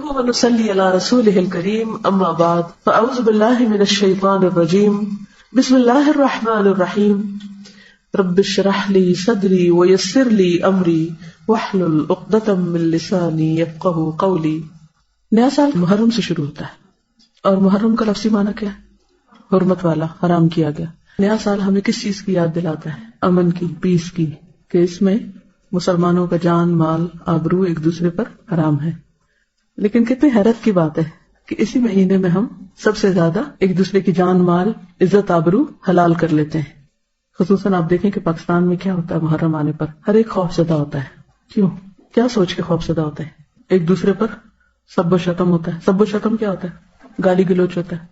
نحمده ونصلي على رسوله الكريم أما بعد فأعوذ بالله من الشيطان الرجيم بسم الله الرحمن الرحيم رب اشرح لي صدري ويسر لي أمري واحلل عقدة من لساني يفقهوا قولي. نیا سال محرم سے شروع ہوتا ہے اور محرم کا لفظی معنی کیا ہے؟ حرمت والا، حرام کیا گیا. نیا سال ہمیں کس چیز کی یاد دلاتا ہے؟ امن کی، پیس کی، کہ اس میں مسلمانوں کا جان، مال، آبرو ایک دوسرے پر حرام ہے. لیکن کتنی حیرت کی بات ہے کہ اسی مہینے میں ہم سب سے زیادہ ایک دوسرے کی جان، مال، عزت، آبرو حلال کر لیتے ہیں. خصوصاً آپ دیکھیں کہ پاکستان میں کیا ہوتا ہے محرم آنے پر، ہر ایک خوفزدہ ہوتا ہے. کیوں؟ کیا سوچ کے خوفزدہ ہوتا ہے؟ ایک دوسرے پر سب و شتم ہوتا ہے. سب و شتم کیا ہوتا ہے؟ گالی گلوچ ہوتا ہے.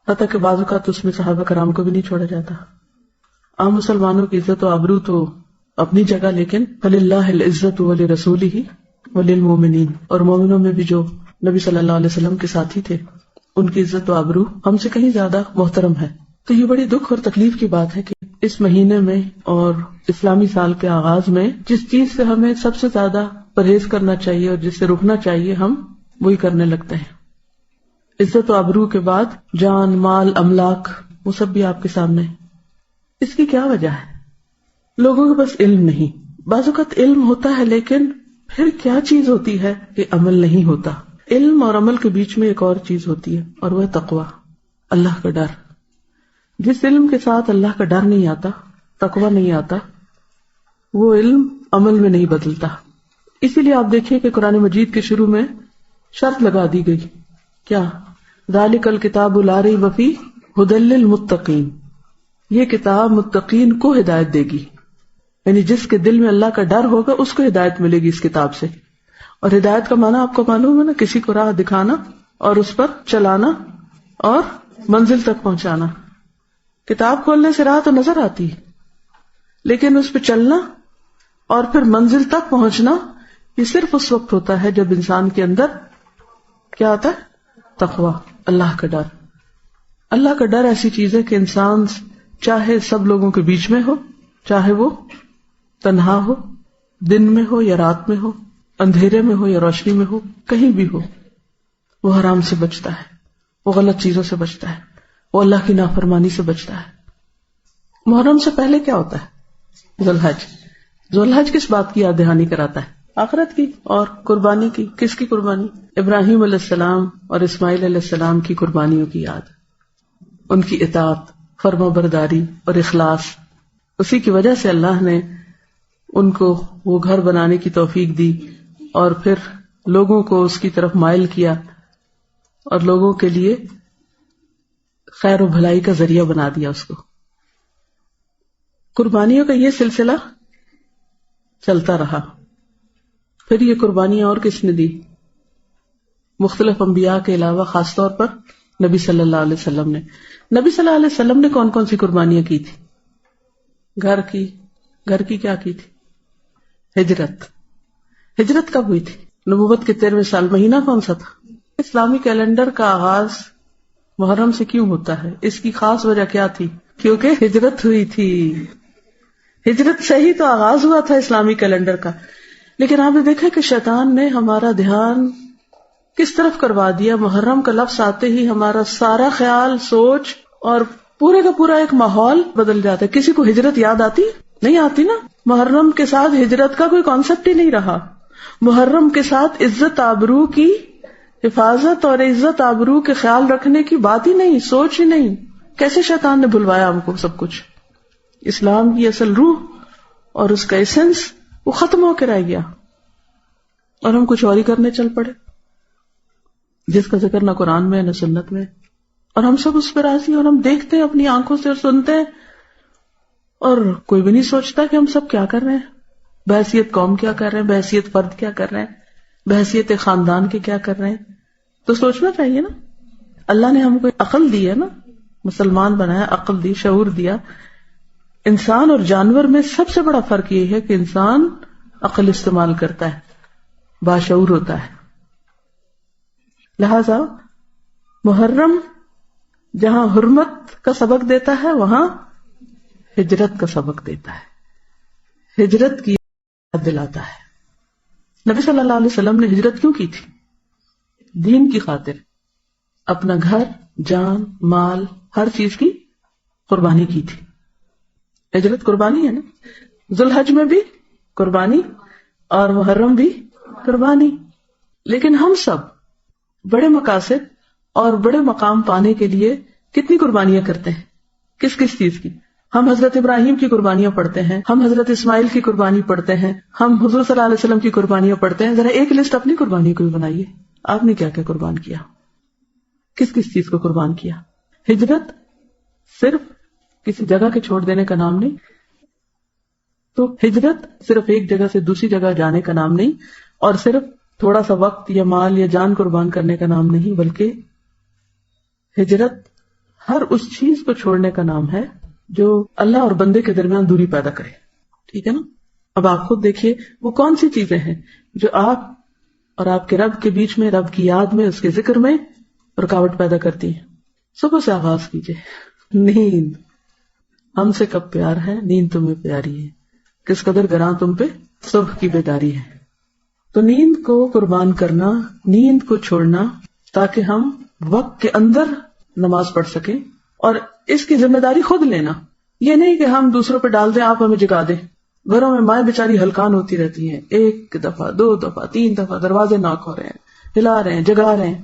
حتیٰ کہ بعض اوقات اس میں صحابہ کرام کو بھی نہیں چھوڑا جاتا. عام مسلمانوں کی عزت و آبرو تو اپنی جگہ، لیکن فللہ العزت ولرسولہ وللمؤمنین، اور مومنوں میں بھی جو نبی صلی اللہ علیہ وسلم کے ساتھی تھے ان کی عزت و آبرو ہم سے کہیں زیادہ محترم ہے. تو یہ بڑی دکھ اور تکلیف کی بات ہے کہ اس مہینے میں اور اسلامی سال کے آغاز میں جس چیز سے ہمیں سب سے زیادہ پرہیز کرنا چاہیے اور جس سے رکنا چاہیے ہم وہی کرنے لگتے ہیں. عزت و آبرو کے بعد جان، مال، املاک، وہ سب بھی آپ کے سامنے. اس کی کیا وجہ ہے؟ لوگوں کے پاس علم نہیں. بعض اوقات علم ہوتا ہے لیکن پھر کیا چیز ہوتی ہے کہ عمل نہیں ہوتا. علم اور عمل کے بیچ میں ایک اور چیز ہوتی ہے اور وہ ہے تقویٰ، اللہ کا ڈر. جس علم کے ساتھ اللہ کا ڈر نہیں آتا، تقویٰ نہیں آتا، وہ علم عمل میں نہیں بدلتا. اسی لیے آپ دیکھیں کہ قرآن مجید کے شروع میں شرط لگا دی گئی، کیا؟ ذالک الکتاب لا ریب فیہ ھدی للمتقین. یہ کتاب متقین کو ہدایت دے گی، یعنی جس کے دل میں اللہ کا ڈر ہوگا اس کو ہدایت ملے گی اس کتاب سے. اور ہدایت کا معنی آپ کو معلوم ہے نا، کسی کو راہ دکھانا اور اس پر چلانا اور منزل تک پہنچانا. کتاب کھولنے سے راہ تو نظر آتی ہے لیکن اس پہ چلنا اور پھر منزل تک پہنچنا یہ صرف اس وقت ہوتا ہے جب انسان کے اندر کیا آتا ہے؟ تقویٰ، اللہ کا ڈر. اللہ کا ڈر ایسی چیز ہے کہ انسان چاہے سب لوگوں کے بیچ میں ہو، چاہے وہ تنہا ہو، دن میں ہو یا رات میں ہو، اندھیرے میں ہو یا روشنی میں ہو، کہیں بھی ہو، وہ حرام سے بچتا ہے، وہ غلط چیزوں سے بچتا ہے، وہ اللہ کی نافرمانی سے بچتا ہے. محرم سے پہلے کیا ہوتا ہے؟ ذوالحج. ذوالحج کس بات کی یاد دہانی کراتا ہے؟ آخرت کی اور قربانی کی. کس کی قربانی؟ ابراہیم علیہ السلام اور اسماعیل علیہ السلام کی قربانیوں کی یاد، ان کی اطاعت، فرما برداری اور اخلاص. اسی کی وجہ سے اللہ نے ان کو وہ گھر بنانے کی توفیق دی اور پھر لوگوں کو اس کی طرف مائل کیا اور لوگوں کے لیے خیر و بھلائی کا ذریعہ بنا دیا اس کو. قربانیوں کا یہ سلسلہ چلتا رہا. پھر یہ قربانیاں اور کس نے دی؟ مختلف انبیاء کے علاوہ خاص طور پر نبی صلی اللہ علیہ وسلم نے. نبی صلی اللہ علیہ وسلم نے کون کون سی قربانیاں کی تھی؟ گھر کی کیا کی تھی؟ ہجرت کب ہوئی تھی؟ نبوت کے 13ویں سال. مہینہ کون سا تھا؟ اسلامی کیلنڈر کا آغاز محرم سے کیوں ہوتا ہے؟ اس کی خاص وجہ کیا تھی؟ کیونکہ ہجرت ہوئی تھی. ہجرت سے ہی تو آغاز ہوا تھا اسلامی کیلنڈر کا. لیکن آپ نے دیکھا کہ شیطان نے ہمارا دھیان کس طرف کروا دیا. محرم کا لفظ آتے ہی ہمارا سارا خیال، سوچ اور پورے کا پورا ایک ماحول بدل جاتا ہے. کسی کو ہجرت یاد آتی؟ نہیں آتی نا. محرم کے ساتھ ہجرت کا کوئی کانسیپٹ ہی نہیں رہا. محرم کے ساتھ عزت آبرو کی حفاظت اور عزت آبرو کے خیال رکھنے کی بات ہی نہیں، سوچ ہی نہیں. کیسے شیطان نے بھلوایا ہم کو سب کچھ. اسلام کی اصل روح اور اس کا ایسنس وہ ختم ہو کے رہ گیا اور ہم کچھ اور ہی کرنے چل پڑے جس کا ذکر نہ قرآن میں نہ سنت میں. اور ہم سب اس پہ راضی اور ہم دیکھتے ہیں اپنی آنکھوں سے اور سنتے ہیں اور کوئی بھی نہیں سوچتا کہ ہم سب کیا کر رہے ہیں. بحیثیت قوم کیا کر رہے ہیں، بحیثیت فرد کیا کر رہے ہیں، بحیثیت خاندان کے کیا کر رہے ہیں. تو سوچنا چاہیے نا. اللہ نے ہم کو عقل دی ہے نا، مسلمان بنایا، عقل دی، شعور دیا. انسان اور جانور میں سب سے بڑا فرق یہ ہے کہ انسان عقل استعمال کرتا ہے، باشعور ہوتا ہے. لہذا محرم جہاں حرمت کا سبق دیتا ہے وہاں ہجرت کا سبق دیتا ہے، ہجرت کی یاد دلاتا ہے. نبی صلی اللہ علیہ وسلم نے ہجرت کیوں کی تھی؟ دین کی خاطر اپنا گھر، جان، مال، ہر چیز کی قربانی کی تھی. ہجرت قربانی ہے نا. ذوالحج میں بھی قربانی اور محرم بھی قربانی. لیکن ہم سب بڑے مقاصد اور بڑے مقام پانے کے لیے کتنی قربانیاں کرتے ہیں. کس کس چیز کی؟ ہم حضرت ابراہیم کی قربانیاں پڑھتے ہیں، ہم حضرت اسماعیل کی قربانی پڑھتے ہیں، ہم حضور صلی اللہ علیہ وسلم کی قربانیاں پڑھتے ہیں. ذرا ایک لسٹ اپنی قربانی کو بنائیے. آپ نے کیا کیا قربان کیا؟ کس کس چیز کو قربان کیا؟ ہجرت صرف کسی جگہ کے چھوڑ دینے کا نام نہیں. تو ہجرت صرف ایک جگہ سے دوسری جگہ جانے کا نام نہیں، اور صرف تھوڑا سا وقت یا مال یا جان قربان کرنے کا نام نہیں، بلکہ ہجرت ہر اس چیز کو چھوڑنے کا نام ہے جو اللہ اور بندے کے درمیان دوری پیدا کرے. ٹھیک ہے نا. اب آپ خود دیکھیے وہ کون سی چیزیں ہیں جو آپ اور آپ کے رب کے بیچ میں، رب کی یاد میں، اس کے ذکر میں رکاوٹ پیدا کرتی ہیں. صبح سے آغاز کیجیے. نیند. ہم سے کب پیار ہے، نیند تمہیں پیاری ہے، کس قدر گراں تم پہ صبح کی بیداری ہے. تو نیند کو قربان کرنا، نیند کو چھوڑنا، تاکہ ہم وقت کے اندر نماز پڑھ سکیں، اور اس کی ذمہ داری خود لینا. یہ نہیں کہ ہم دوسروں پہ ڈال دیں، آپ ہمیں جگا دیں. گھروں میں مائیں بیچاری ہلکان ہوتی رہتی ہیں، ایک دفعہ، دو دفعہ، تین دفعہ دروازے ناک ہو رہے ہیں، ہلا رہے ہیں، جگا رہے ہیں.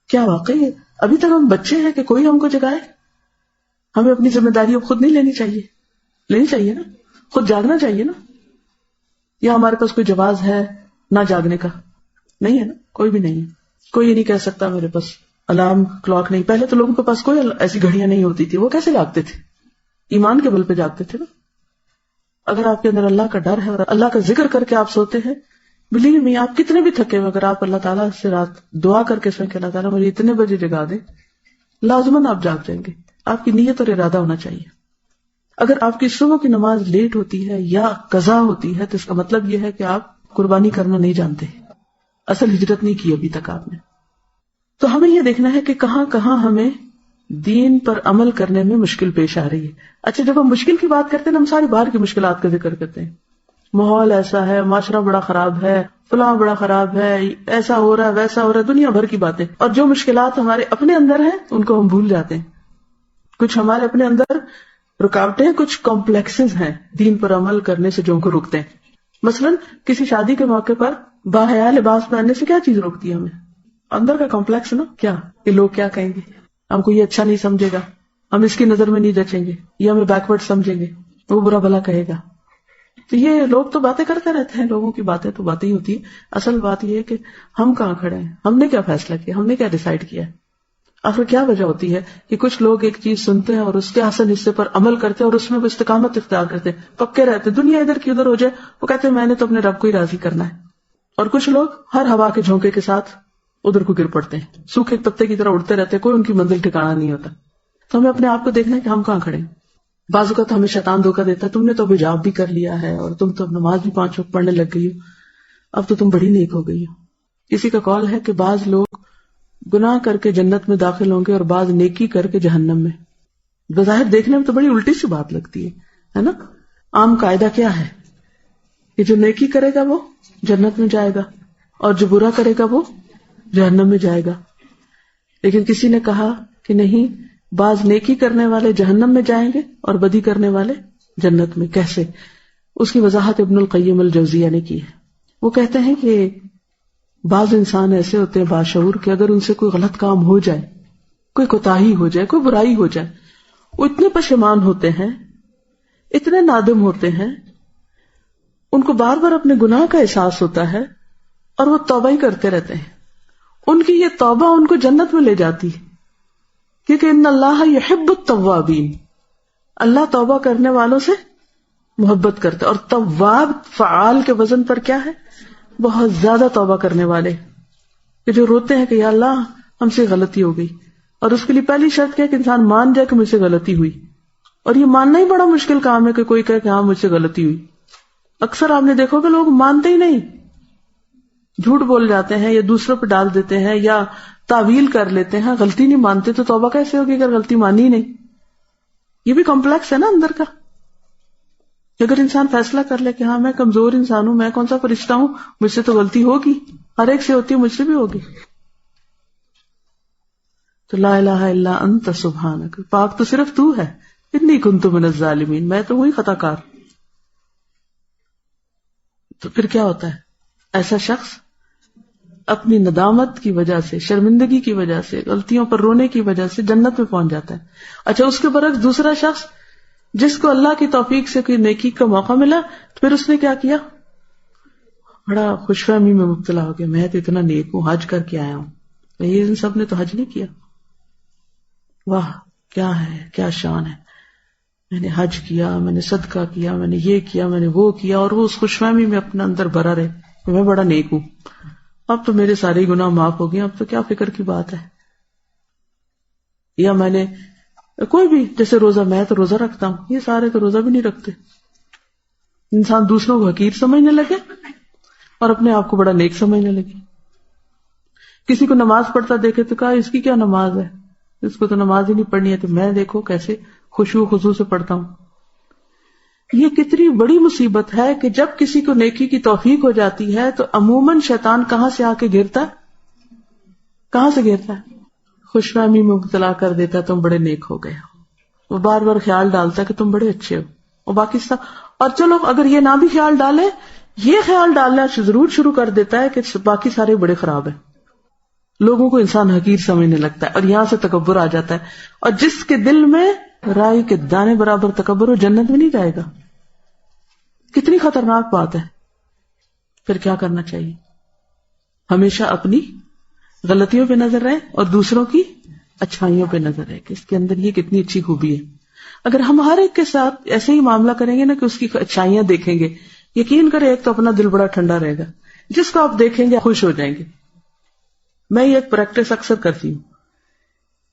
کیا واقعی ابھی تک ہم بچے ہیں کہ کوئی ہم کو جگائے؟ ہمیں اپنی ذمہ داری اب خود نہیں لینی چاہیے نا. خود جاگنا چاہیے نا. یا ہمارے پاس کوئی جواز ہے نہ جاگنے کا؟ نہیں ہے نا. کوئی بھی نہیں ہے. کوئی یہ نہیں کہہ سکتا میرے پاس الارم کلاک نہیں. پہلے تو لوگوں کے پاس کوئی ایسی گھڑیاں نہیں ہوتی تھی. وہ کیسے جاگتے تھے؟ ایمان کے بل پہ جاگتے تھے نا. اگر آپ کے اندر اللہ کا ڈر ہے اور اللہ کا ذکر کر کے آپ سوتے ہیں، بلیو می، آپ کتنے بھی تھکے ہوئے، اگر آپ اللہ تعالیٰ سے رات دعا کر کے سوئیں کہ اللہ تعالیٰ مجھے اتنے بجے جگا دے، لازماً آپ جاگ جائیں گے. آپ کی نیت اور ارادہ ہونا چاہیے. اگر آپ کی صبح کی نماز لیٹ ہوتی ہے یا قضا ہوتی ہے تو اس کا مطلب یہ ہے کہ آپ قربانی کرنا نہیں جانتے، اصل ہجرت نہیں کی ابھی تک آپ نے. تو ہمیں یہ دیکھنا ہے کہ کہاں کہاں ہمیں دین پر عمل کرنے میں مشکل پیش آ رہی ہے. اچھا، جب ہم مشکل کی بات کرتے ہیں ہم ساری باہر کی مشکلات کا ذکر کرتے ہیں. ماحول ایسا ہے، معاشرہ بڑا خراب ہے، فلاں بڑا خراب ہے، ایسا ہو رہا ہے، ویسا ہو رہا ہے، دنیا بھر کی باتیں. اور جو مشکلات ہمارے اپنے اندر ہیں ان کو ہم بھول جاتے ہیں. کچھ ہمارے اپنے اندر رکاوٹیں، کچھ کمپلیکسز ہیں دین پر عمل کرنے سے جو ان کو روکتے ہیں. مثلاً کسی شادی کے موقع پر باحیا لباس پہننے سے کیا چیز روکتی ہے ہمیں؟ اندر کا کمپلیکس نا. کیا کہ لوگ کیا کہیں گے، ہم کو یہ اچھا نہیں سمجھے گا، ہم اس کی نظر میں نہیں جچیں گے، یہ ہمیں بیکورڈ سمجھیں گے، وہ برا بھلا کہے گا. تو یہ لوگ تو باتیں کرتے رہتے ہیں، لوگوں کی باتیں تو باتیں ہی ہوتی ہیں. اصل بات یہ ہے کہ ہم کہاں کھڑے ہیں، ہم نے کیا فیصلہ کیا، ہم نے کیا ڈیسائیڈ کیا. آخر کیا وجہ ہوتی ہے کہ کچھ لوگ ایک چیز سنتے ہیں اور اس کے حسن حصے پر عمل کرتے ہیں اور اس میں وہ استقامت اختیار کرتے ہیں، پکے رہتے ہیں. دنیا ادھر کی ادھر ہو جائے وہ کہتے ہیں میں نے تو اپنے رب کو ہی راضی کرنا ہے. اور کچھ لوگ ہر ہوا کے جھونکے کے ساتھ ادھر کو گر پڑتے ہیں، سوکھے پتے کی طرح اڑتے رہتے ہیں، کوئی ان کی منزل ٹھکانا نہیں ہوتا. تو ہمیں اپنے آپ کو دیکھنا ہے کہ ہم کہاں کھڑے ہیں. بعض اوقات ہمیں شیطان دھوکہ دیتا ہے، تم نے تو حجاب بھی کر لیا ہے اور تم تو اب نماز بھی 5 وقت پڑھنے لگ گئی ہو، اب تو تم بڑی نیک ہو گئی ہو. کسی کا قول ہے کہ بعض لوگ گناہ کر کے جنت میں داخل ہوں گے اور بعض نیکی کر کے جہنم میں. بظاہر دیکھنے میں تو بڑی الٹی سی بات لگتی ہے نا. عام قاعدہ کیا ہے کہ جو نیکی کرے گا وہ جنت میں جائے گا اور جو برا کرے گا وہ جہنم میں جائے گا. لیکن کسی نے کہا کہ نہیں، بعض نیکی کرنے والے جہنم میں جائیں گے اور بدی کرنے والے جنت میں. کیسے؟ اس کی وضاحت ابن القیم الجوزیہ نے کی ہے. وہ کہتے ہیں کہ بعض انسان ایسے ہوتے ہیں باشعور کہ اگر ان سے کوئی غلط کام ہو جائے، کوئی کوتاہی ہو جائے، کوئی برائی ہو جائے، وہ اتنے پشیمان ہوتے ہیں، اتنے نادم ہوتے ہیں، ان کو بار بار اپنے گناہ کا احساس ہوتا ہے اور وہ توبہ ہی کرتے رہتے ہیں. ان کی یہ توبہ ان کو جنت میں لے جاتی ہے، کیونکہ ان اللہ یحب التوابین، اللہ توبہ کرنے والوں سے محبت کرتا ہے. اور تواب فعال کے وزن پر کیا ہے؟ بہت زیادہ توبہ کرنے والے، کہ جو روتے ہیں کہ یا اللہ ہم سے غلطی ہو گئی. اور اس کے لیے پہلی شرط کیا کہ انسان مان جائے کہ مجھ سے غلطی ہوئی. اور یہ ماننا ہی بڑا مشکل کام ہے کہ کوئی کہے کہ ہاں مجھ سے غلطی ہوئی. اکثر آپ نے دیکھو کہ لوگ مانتے ہی نہیں، جھوٹ بول جاتے ہیں یا دوسروں پہ ڈال دیتے ہیں یا تعویل کر لیتے ہیں. غلطی نہیں مانتے تو توبہ کیسے ہوگی اگر غلطی مانی ہی نہیں؟ یہ بھی کمپلیکس ہے نا اندر کا. اگر انسان فیصلہ کر لے کہ ہاں میں کمزور انسان ہوں، میں کون سا فرشتہ ہوں، مجھ سے تو غلطی ہوگی، ہر ایک سے ہوتی ہے، مجھ سے بھی ہوگی. تو لا الہ الا انت سبحانک، پاک تو صرف تو ہے، انی کنت من الظالمین، میں تو وہی خطا کار. تو پھر کیا ہوتا ہے؟ ایسا شخص اپنی ندامت کی وجہ سے، شرمندگی کی وجہ سے، غلطیوں پر رونے کی وجہ سے جنت میں پہنچ جاتا ہے. اچھا، اس کے برعکس دوسرا شخص جس کو اللہ کی توفیق سے کوئی نیکی کا موقع ملا، پھر اس نے کیا کیا؟ بڑا خوش فہمی میں مبتلا ہو گیا، میں تو اتنا نیک ہوں، حج کر کے آیا ہوں. یہ ان سب نے تو حج نہیں کیا. واہ کیا ہے، کیا شان ہے، میں نے حج کیا، میں نے صدقہ کیا، میں نے یہ کیا، میں نے وہ کیا، اور وہ اس خوش فہمی میں اپنے اندر بھرا رہے کہ میں بڑا نیک ہوں، اب تو میرے سارے گناہ معاف ہو گئے، اب تو کیا فکر کی بات ہے. یا میں نے کوئی بھی، جیسے روزہ، میں تو روزہ رکھتا ہوں، یہ سارے تو روزہ بھی نہیں رکھتے. انسان دوسروں کو حقیر سمجھنے لگے اور اپنے آپ کو بڑا نیک سمجھنے لگے. کسی کو نماز پڑھتا دیکھے تو کہا اس کی کیا نماز ہے، اس کو تو نماز ہی نہیں پڑھنی ہے، تو میں دیکھو کیسے خشوع خضوع سے پڑھتا ہوں. یہ کتنی بڑی مصیبت ہے کہ جب کسی کو نیکی کی توفیق ہو جاتی ہے تو عموماً شیطان کہاں سے آ کے گرتا ہے؟ کہاں سے گرتا ہے؟ خوش فہمی میں مبتلا کر دیتا ہے، تم بڑے نیک ہو گئے ہو. وہ بار بار خیال ڈالتا ہے کہ تم بڑے اچھے ہو، اور باقی سب. اور چلو اگر یہ نہ بھی خیال ڈالے، یہ خیال ڈالنا ضرور شروع کر دیتا ہے کہ باقی سارے بڑے خراب ہیں. لوگوں کو انسان حقیر سمجھنے لگتا ہے، اور یہاں سے تکبر آ جاتا ہے. اور جس کے دل میں رائی کے دانے برابر تکبر ہو، جنت میں نہیں جائے گا. کتنی خطرناک بات ہے. پھر کیا کرنا چاہیے؟ ہمیشہ اپنی غلطیوں پہ نظر رہے اور دوسروں کی اچھائیوں پہ نظر رہے کہ اس کے اندر یہ کتنی اچھی خوبی ہے. اگر ہم ہر ایک کے ساتھ ایسے ہی معاملہ کریں گے نا کہ اس کی اچھائیاں دیکھیں گے، یقین کرے ایک تو اپنا دل بڑا ٹھنڈا رہے گا، جس کو آپ دیکھیں گے خوش ہو جائیں گے. میں یہ ایک پریکٹس اکثر کرتی ہوں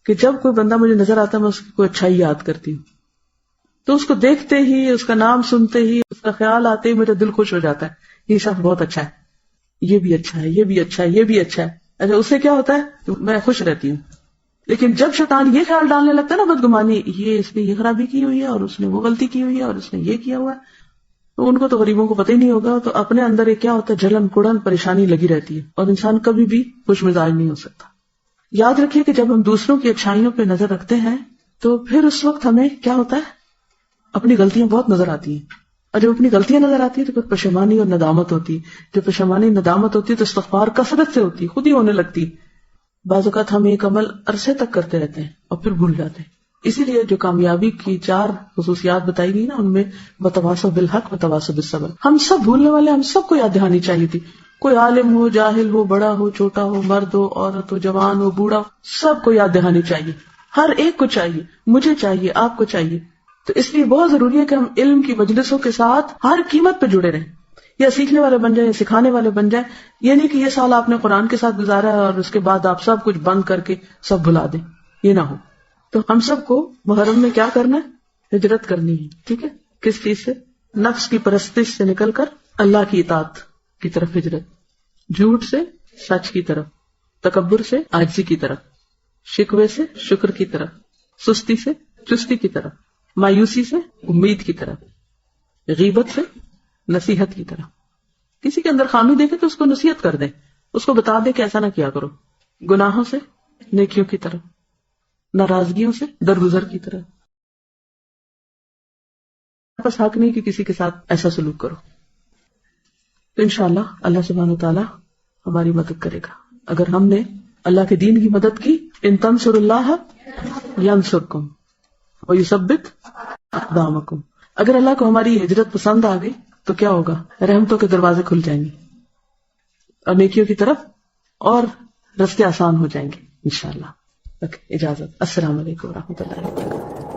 کہ جب کوئی بندہ مجھے نظر آتا ہے میں اس کی کوئی اچھائی یاد کرتی ہوں، تو اس کو دیکھتے ہی، اس کا نام سنتے ہی، اس کا خیال آتے ہی میرا دل خوش ہو جاتا ہے، یہ شخص بہت اچھا ہے، یہ بھی اچھا ہے، یہ بھی اچھا ہے، یہ بھی اچھا ہے. اچھا، اس سے کیا ہوتا ہے؟ میں خوش رہتی ہوں. لیکن جب شیطان یہ خیال ڈالنے لگتا ہے نا بدگمانی، یہ اس نے یہ خرابی کی ہوئی ہے، اور اس نے وہ غلطی کی ہوئی ہے، اور اس نے یہ کیا ہوا ہے، تو ان کو تو غریبوں کو پتہ ہی نہیں ہوگا. تو اپنے اندر ایک کیا ہوتا ہے، جلن کڑن پریشانی لگی رہتی ہے، اور انسان کبھی بھی خوش مزاج نہیں ہو سکتا. یاد رکھیے کہ جب ہم دوسروں کی اچھائیوں پہ نظر رکھتے ہیں تو پھر اس وقت ہمیں کیا ہوتا ہے، اپنی غلطیاں بہت نظر آتی ہیں. اور جب اپنی غلطیاں نظر آتی ہیں تو پھر پشیمانی اور ندامت ہوتی ہے. جب پشیمانی ندامت ہوتی ہے تو استغفار کثرت سے ہوتی ہے، خود ہی ہونے لگتی. بعض اوقات ہم ایک عمل عرصے تک کرتے رہتے ہیں اور پھر بھول جاتے ہیں. اسی لیے جو کامیابی کی 4 خصوصیات بتائی گئی نا، ان میں بتواصوا بالحق بتواصوا بالصبر. ہم سب بھولنے والے، ہم سب کو یاد دہانی چاہیے تھی. کوئی عالم ہو، جاہل ہو، بڑا ہو، چھوٹا ہو، مرد ہو، عورت ہو، جوان ہو، بوڑھا ہو، سب کو یاد دہانی چاہیے. ہر ایک کو چاہیے، مجھے چاہیے، آپ کو چاہیے. تو اس لیے بہت ضروری ہے کہ ہم علم کی مجلسوں کے ساتھ ہر قیمت پہ جڑے رہیں، یا سیکھنے والے بن جائیں یا سکھانے والے بن جائیں. یہ نہیں کہ یہ سال آپ نے قرآن کے ساتھ گزارا ہے اور اس کے بعد آپ سب کچھ بند کر کے سب بھلا دیں، یہ نہ ہو. تو ہم سب کو محرم میں کیا کرنا ہے؟ ہجرت کرنی ہے. ٹھیک ہے؟ کس چیز سے؟ نفس کی پرستش سے نکل کر اللہ کی اطاعت کی طرف ہجرت، جھوٹ سے سچ کی طرف، تکبر سے عاجزی کی طرف، شکوے سے شکر کی طرف، سستی سے چستی کی طرف، مایوسی سے امید کی طرف، غیبت سے نصیحت کی طرف. کسی کے اندر خامی دیکھے تو اس کو نصیحت کر دیں، اس کو بتا دیں کہ ایسا نہ کیا کرو. گناہوں سے نیکیوں کی طرف، ناراضگیوں سے درگزر کی طرف. بس حق نہیں کہ کسی کے ساتھ ایسا سلوک کرو. تو انشاءاللہ اللہ سبحانہ وتعالی ہماری مدد کرے گا. اگر ہم نے اللہ کے دین کی مدد کی، ان تنصروا اللہ ینصرکم ویثبت اقدامکم. اگر اللہ کو ہماری ہجرت پسند آ گئی تو کیا ہوگا؟ رحمتوں کے دروازے کھل جائیں گے اور نیکیوں کی طرف اور رستے آسان ہو جائیں گے انشاءاللہ. اجازت. السلام علیکم ورحمۃ اللہ وبرکاتہ.